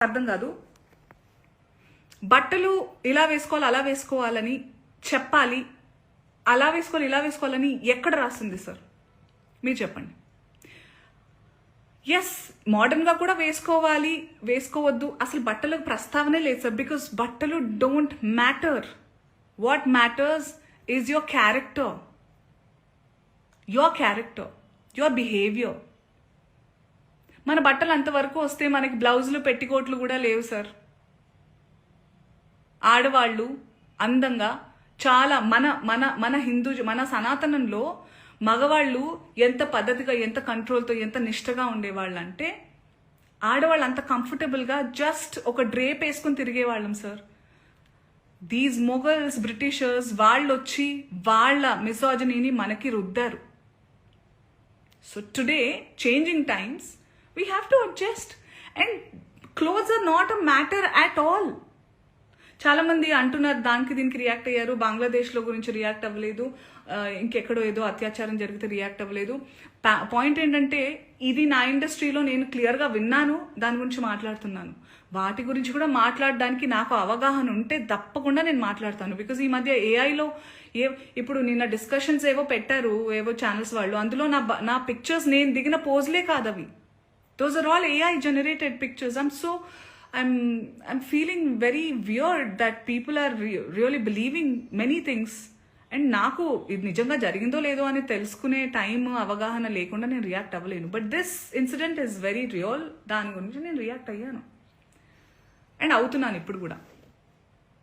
అర్థం కాదు. బట్టలు ఇలా వేసుకోవాలి అలా వేసుకోవాలని చెప్పాలి, అలా వేసుకోవాలి ఇలా వేసుకోవాలని ఎక్కడ రాసింది సార్? మీరు చెప్పండి. ఎస్, మోడర్న్గా కూడా వేసుకోవాలి, వేసుకోవద్దు, అసలు బట్టలకు ప్రస్తావనే లేదు సార్. బికాస్ బట్టలు don't matter. What matters is your character, your behaviour. మన బట్టలు అంతవరకు వస్తే మనకి బ్లౌజులు పెట్టికోట్లు కూడా లేవు సార్. ఆడవాళ్ళు అందంగా చాలా మన మన మన హిందూ మన సనాతనంలో మగవాళ్ళు ఎంత పద్ధతిగా, ఎంత కంట్రోల్తో, ఎంత నిష్టగా ఉండేవాళ్ళు అంటే ఆడవాళ్ళు అంత కంఫర్టబుల్గా జస్ట్ ఒక డ్రేప్ వేసుకుని తిరిగేవాళ్ళం సార్. దీస్ మొఘల్స్, బ్రిటిషర్స్ వాళ్ళు వచ్చి వాళ్ళ మిసాజినీని మనకి రుద్దారు. So today changing times we have to adjust and clothes are not a matter at all. చాలా మంది అంటున్నారు దానికి దీనికి రియాక్ట్ అయ్యారు, బంగ్లాదేశ్లో గురించి రియాక్ట్ అవ్వలేదు, ఇంకెక్కడో ఏదో అత్యాచారం జరిగితే రియాక్ట్ అవ్వలేదు. పాయింట్ ఏంటంటే ఇది నా ఇండస్ట్రీలో నేను క్లియర్గా విన్నాను, దాని గురించి మాట్లాడుతున్నాను. వాటి గురించి కూడా మాట్లాడడానికి నాకు అవగాహన ఉంటే తప్పకుండా నేను మాట్లాడతాను. బికాజ్ ఈ మధ్య ఏఐలో ఇప్పుడు నిన్న డిస్కషన్స్ ఏవో పెట్టారు ఏవో ఛానల్స్ వాళ్ళు, అందులో నా పిక్చర్స్ నేను దిగిన పోజ్లే కాదు అవి. Those are all AI generated pictures. I'm feeling very weird that people are really believing many things. And నాకు ఇది నిజంగా జరిగిందో లేదో అని తెలుసుకునే టైం, అవగాహన లేకుండా నేను రియాక్ట్ అవ్వలేను. But this incident is very real. దాని గురించి నేను రియాక్ట్ అయ్యాను అండ్ అవుతున్నాను ఇప్పుడు కూడా.